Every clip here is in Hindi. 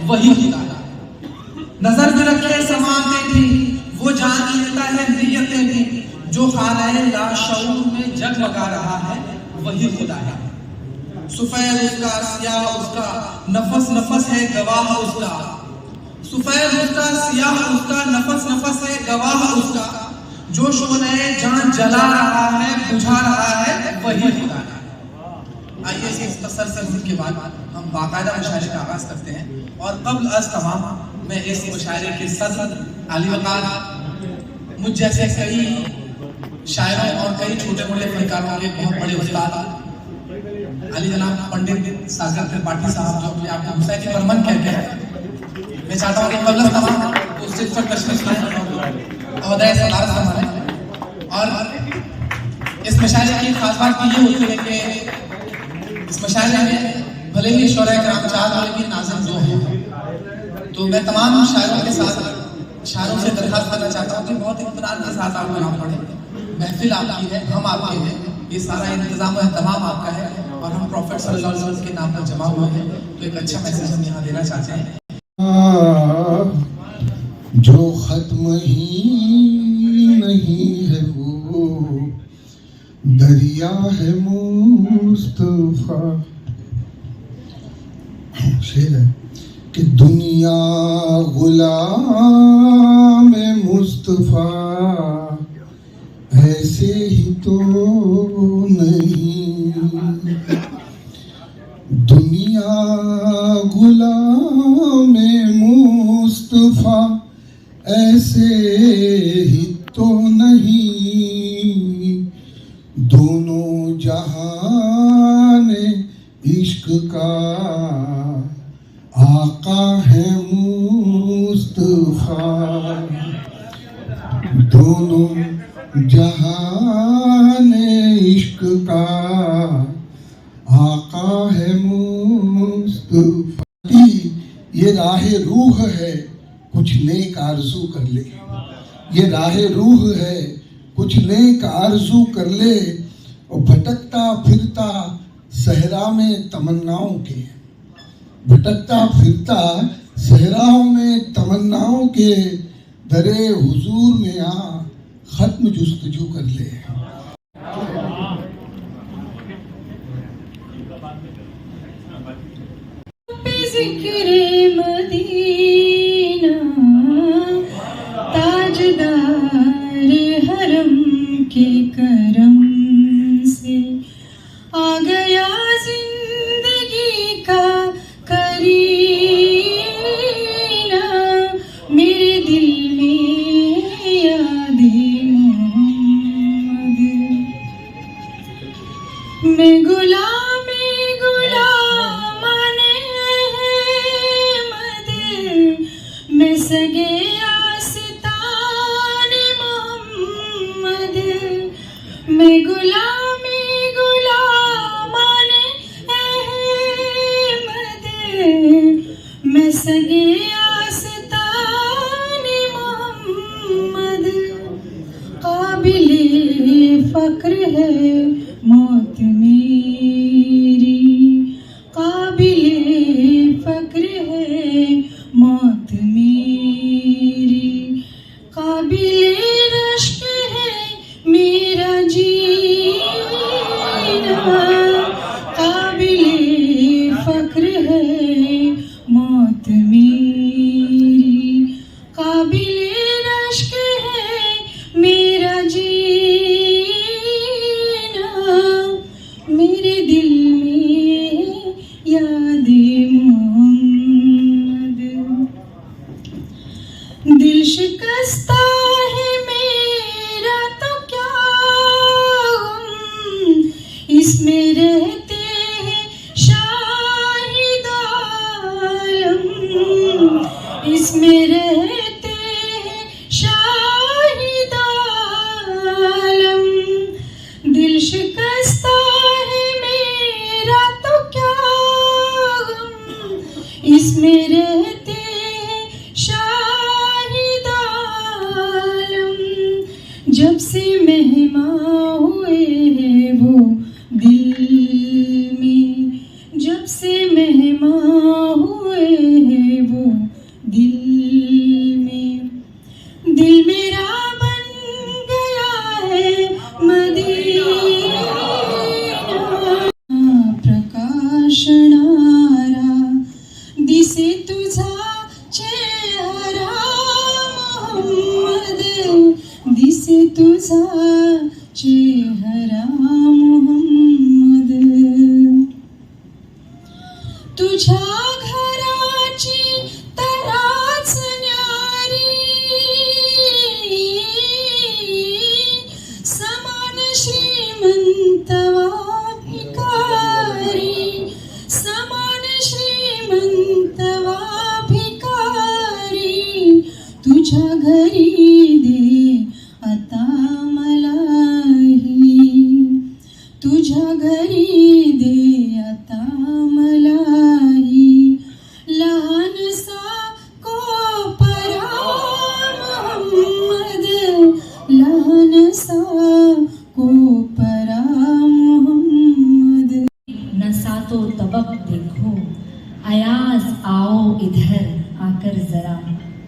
वही खुदा है। नजर में रखे समाते भी वो जान लेता है नियतें भी, जो खानाए लाशऊर में जगमगा रहा है वही खुदा है। सुफैद उसका सियाह उसका, नफस नफस है गवाह उसका। सुफैद उसका सियाह उसका, नफस नफस है गवाह उसका। जो शोले जान जला रहा है बुझा रहा है वही खुदा है। आइए इस मुख्तसर से के बाद हम बाकायदा मुशायरे का आगाज करते हैं। और कब्ल अज तमाम मैं इस मुशायरे के सदर अली वकार मुझ जैसे कई शायरों और कई छोटे मोटे फनकारों के बहुत बड़े उस्ताद अली जनाब पंडित सागर त्रिपाठी साहब जो अपने आप को हुसैनी बर्मन कहते हैं, मैं चाहता हूँ कि कब्ल अज तमाम उस चीज पर तशरीफ लाएं और ओहदा सदारत संभालें। और इस मुशायरे की खास बात ये होती है कि इस मुशायरे में भले ही शौरा कराम चार हो लेकिन नाज़िम दो हैं। तो मैं तमाम शायरों के साथ शायरों से दरखास्त करना चाहता हूँ कि बहुत इत्मीनान के साथ आप नाम पढ़ें। महफिल आपकी है, हम आपके हैं, ये सारा इंतजाम है तमाम आपका है और हम प्रॉफिट सल्लल्लाहु अलैहि वसल्लम के नाम पर जमा हुए हैं। तो एक अच्छा मैसेज हम यहाँ देना चाहते हैं। जो खत्म ही नहीं है वो दरिया है मुस्तफा। शेर है कि दुनिया गुलाम मुस्तफा ऐसे ही तो नहीं। दुनिया गुलाम मुस्तफा ऐसे ही तो नहीं। दोनों जहान इश्क का आका है मुस्तफा। दोनों जहान इश्क का आका है मुस्तफा। ये राह रूह है कुछ नेक आरज़ू कर ले। ये राह रूह है कुछ नेक आरज़ू कर ले। और भटकता फिरता सहरा में तमन्नाओं के, भटकता फिरता सहराओं में तमन्नाओं के दरे हुजूर में आ खत्म जुस्तजू कर ले। ज़िक्रे मदीना ताजदार हरम के करम से आ गया जिंदगी का करीना। मेरे दिल में यादें मोहम्मद, मैं गुलाम मैं सगे आस्ताने मोहम्मद। मैं गुलामी गुलामाने अहमद। मैं सगे आस्ताने मोहम्मद। काबिले फक्र है मौत मेरी, काबिले फक्र है मौत मेरी। काबिले रश्क है मेरा जीना, काबिले फक्र है मौत मेरी। काबिले रश्क है मेरा जीना। मेरे दिल में यादें मोहम्मद। दिल शिकस्ता है मेरा तो क्या गम, इसमें रहते हैं शाहिद आलम। इसमें रहते हैं शाहिद आलम। दिल शिकस्ता है मेरा तो क्या गम, इसमें रहते हैं शाहिद आलम। जब से मेहमान हुए हैं वो दिल में, जब से मेहमान हुए हैं वो से तुझा चेहरा मोहम्मद, तुझ्या घराची तराच न्यारी, समान श्रीमंत वा भिकारी, समान श्रीमंत वा भिकारी, तुझ्या घरी दे आता मलाही, तुझ्या घरी दे आता मलाही, लहानसा कोपरा मोहम्मद, लहानसा कोपरा मोहम्मद। नसा तो तबक देखो, अयाज आओ इधर आकर जरा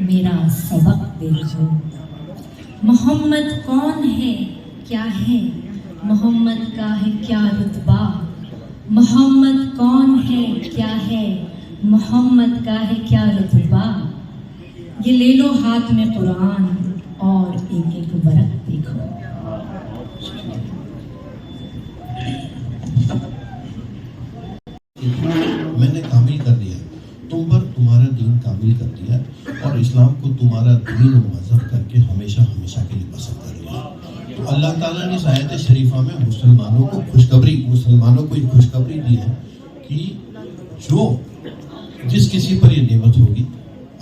मेरा सबक देखो। मोहम्मद कौन है क्या है, मोहम्मद का है क्या रुतबा, मोहम्मद कौन है क्या है, मोहम्मद का है क्या रुतबा। ये ले लो हाथ में कुरान और एक एक वरक देखो। मैंने कामिल कर दिया, तुम पर तुम्हारा दीन कामिल कर दिया और इस्लाम को तुम्हारा दीन और मजहब करके हमेशा हमेशा के लिए पसंद कर लिया। तो अल्लाह ताला ने इस आयत शरीफा में मुसलमानों को एक खुशखबरी दी है कि जो जिस किसी पर ये नेमत होगी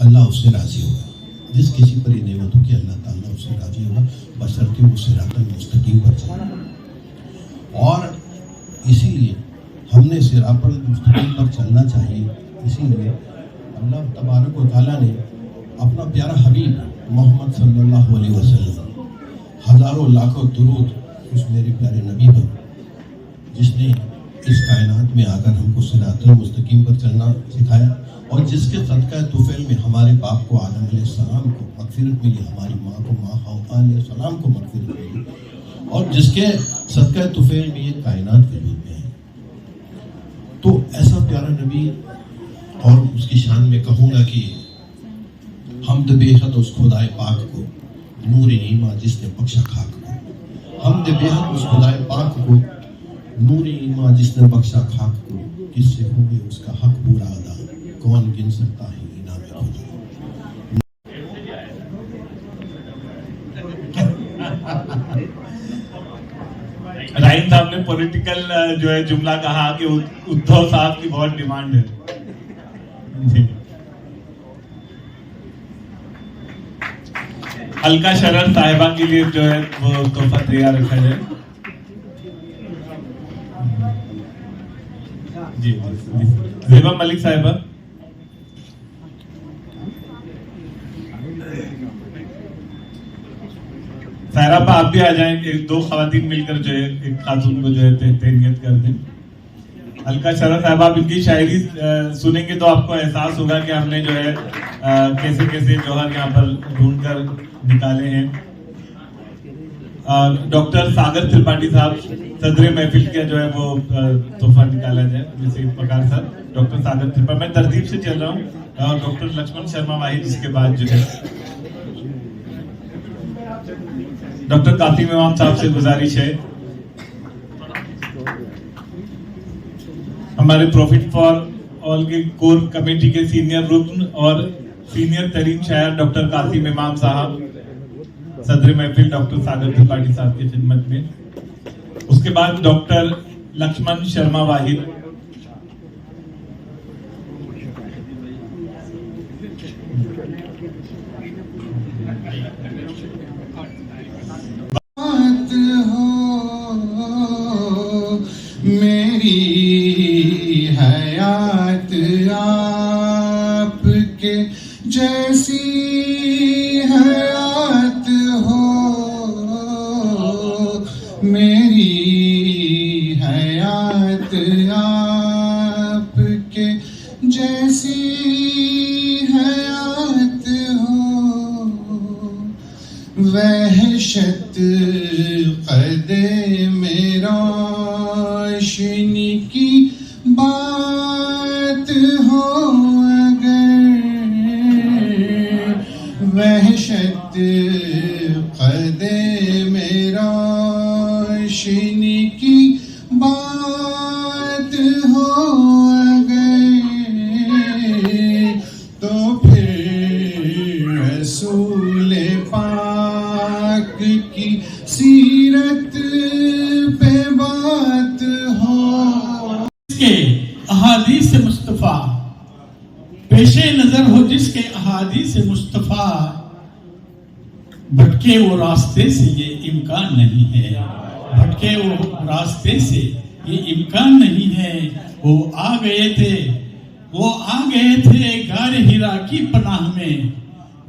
अल्लाह उससे राजी होगा, जिस किसी पर ये नेमत होगी अल्लाह ताला उससे राजी होगा, बशर्ते वो सिरातल मुस्तकीम पर चले। और इसीलिए हमने सिरातल मुस्तकीम पर चलना चाहिए। इसीलिए अल्लाह तबारक व तआला ने अपना प्यारा हबीब मोहम्मद सल्लल्लाहु अलैहि वसल्लम हजारों लाखों दुरूद उस मेरे प्यारे नबी पर, जिसने इस कायनात में आकर हमको सिरातल मुस्तकीम पर चलना सिखाया और जिसके सदका तुफैल में हमारे बाप को आदम अलैहिस्सलाम को मगफिरत मिली, हमारी माँ को माँ हव्वा अलैहिस्सलाम को मगफिरत मिली और जिसके सदका तुफैल में ये कायनात वजूद में है। तो ऐसा प्यारा नबी और उसकी शान में कहूँगा कि हमद बेहद उस खुदाए पाक को, नूर ईमा जिसने बख्शा खाक को, हमद बेहद उस खुदाए पाक को, नूर ईमा जिसने बख्शा खाक को, किससे हुए उसका हक पूरा अदा, कौन गिन सकता है इनाम खुदा। राइन साहब ने पॉलिटिकल जो है जुमला कहा कि उद्धव साहब की बहुत डिमांड है। अलका शरण साहिबा के लिए जो है वो तोहफा तैयार रखा जाए। जी ज़ेबा मलिक साहिबा। सायरा आप भी आ जाएंगे, दो खवातीन मिलकर जो है एक खातून को जो है तहनीयत कर दें। अलका शरण साहब, आप इनकी शायरी सुनेंगे तो आपको एहसास होगा कि हमने जो है कैसे कैसे जौहर यहाँ पर ढूंढ कर निकाले हैं। डॉक्टर सागर त्रिपाठी साहब, सदर महफिल का जो है वो तोहफा निकाला जाए। जैसे पकार सर, डॉक्टर सागर त्रिपाठी, मैं तरतीब से चल रहा हूँ, और डॉक्टर लक्ष्मण शर्मा वाहिद इसके बाद जो है। डॉक्टर कासिम इमाम साहब से गुजारिश है, हमारे प्रॉफिट फॉर ऑल के कोर कमेटी के सीनियर रुकन और सीनियर तरीन शायर डॉक्टर कासिम इमाम साहब, सदर महफिल डॉक्टर सागर त्रिपाठी साहब की खिदमत में। उसके बाद डॉक्टर लक्ष्मण शर्मा वाहिद। मेरी हयात आपके जैसी हयात हो, मेरी हयात आपके जैसी हयात हो, वहशत कदे मेरा रोशनी की बात हो अगर, वहशत कदे रोशनी की बात हो गए तो फिर रसूल पाक की सीरत पे बात हो। जिसके अहादीस मुस्तफ़ा पेशे नजर हो, जिसके अहादीस मुस्तफ़ा भटके वो रास्ते से ये इम्कान नहीं है, भटके वो रास्ते से ये इम्कान नहीं है। वो आ गए थे गारे हिरा की पनाह में,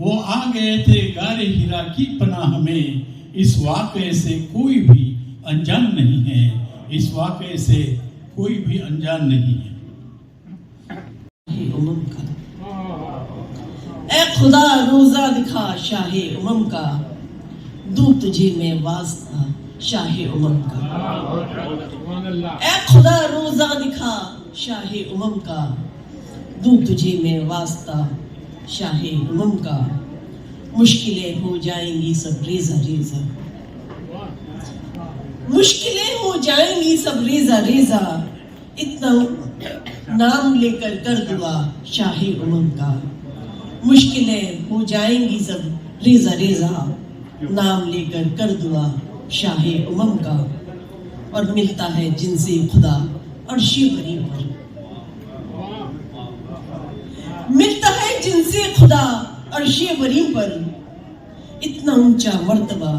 वो आ गए थे गारे हिरा की पनाह में। इस वाक़े से कोई भी अनजान नहीं है, इस वाक़े से कोई भी अनजान नहीं है। उमम का ए खुदा रोजा दिखा शाहे उमम का, दूं तुझे मैं वास्ता शाहे उमम का। ए खुदा रोजा दिखा शाहे उमम का, दूं तुझे मैं वास्ता शाहे उमम का। मुश्किलें हो जाएंगी सब रेजा रेजा, मुश्किलें हो जाएंगी सब रेजा रेजा। इतना नाम लेकर कर दुआ शाहे उमम का। मुश्किलें हो जाएंगी सब रेजा रेजा, नाम लेकर कर दुआ शाहे उमम का। और मिलता है जिनसे खुदा अर्शे बरी पर, मिलता है जिनसे खुदा अर्शे बरी पर। इतना ऊंचा मर्तबा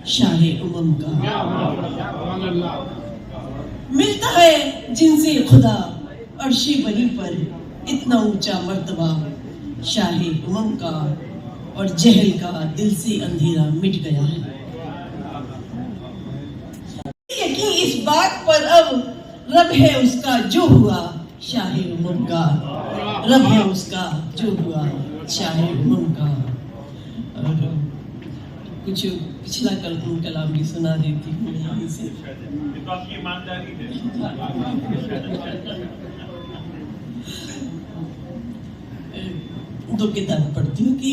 शाहे उमम का। मिलता है जिनसे खुदा अर्शे बरी पर, इतना ऊंचा मर्तबा शाहे उमम का। और जहल का दिल से अंधेरा मिट गया है। यकीन इस बात पर अब रब है उसका जो हुआ शाहे उमम का, रब है उसका जो हुआ शाहे उमम का। और कुछ पिछला कलाम भी सुना देती हूँ यहाँ से। तो आपकी ईमानदारी है। दो किताब पढ़ती हूँ कि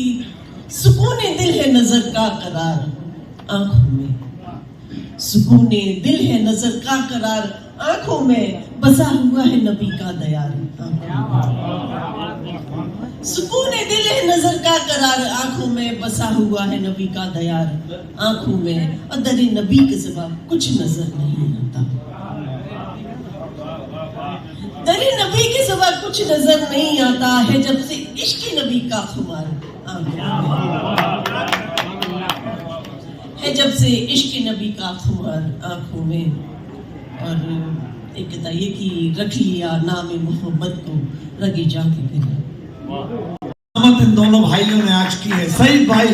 सुकून दिल है नजर का करार आंखों में, सुकून दिल है नजर का करार आंखों में। बसा हुआ है नबी का दयार सुकून दिल है नजर का करार आंखों में, बसा हुआ है नबी का दयार आंखों में। और दरे नबी के सिवा कुछ नजर नहीं आता, दरे नबी के सिवा कुछ नजर नहीं आता है। जब से इश्क नबी का खुमार है, जब से इश्क नबी का खुमार आंखों में। और एक कहता ये कि रख लिया नाम मोहब्बत को रगे जाके गिरा। इन दोनों भाइयों ने आज की है। सईद भाई,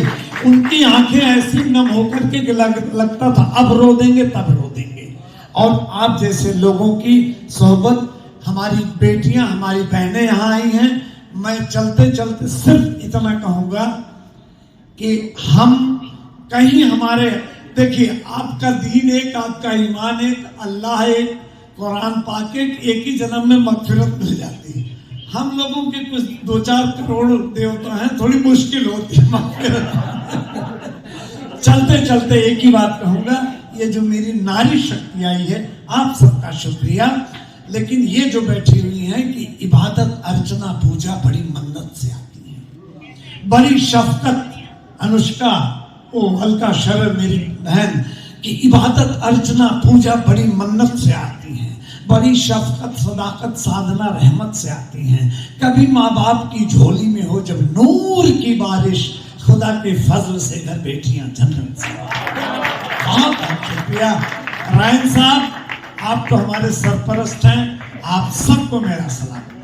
उनकी आंखें ऐसी नम होकर के लगता था अब रो देंगे तब रो देंगे। और आप जैसे लोगों की सोहबत, हमारी बेटियां, हमारी बहनें यहाँ आई हैं। मैं चलते चलते सिर्फ इतना कहूंगा कि हम कहीं हमारे, देखिए आपका दीन एक, आपका ईमान एक, अल्लाह एक, कुरान पाक एक ही जन्म में मगफिरत मिल जाती है। हम लोगों के कुछ 2-4 करोड़ देवता हैं, थोड़ी मुश्किल होती है मगफिरत। चलते चलते एक ही बात कहूंगा, ये जो मेरी नारी शक्ति आई है आप सबका शुक्रिया। लेकिन ये जो बैठी हुई है कि इबादत अर्चना पूजा बड़ी मन्नत से आती है, बड़ी शफकत। अनुष्का ओ हल्का शर मेरी बहन की इबादत अर्चना पूजा बड़ी मन्नत से आती है, बड़ी शफकत सदाकत साधना रहमत से आती हैं। कभी माँ बाप की झोली में हो जब नूर की बारिश, खुदा के फजल से घर बेटियां जन्नत से। बहुत शुक्रिया रायन साहब, आप तो हमारे सरपरस्त हैं, आप सबको मेरा सलाम।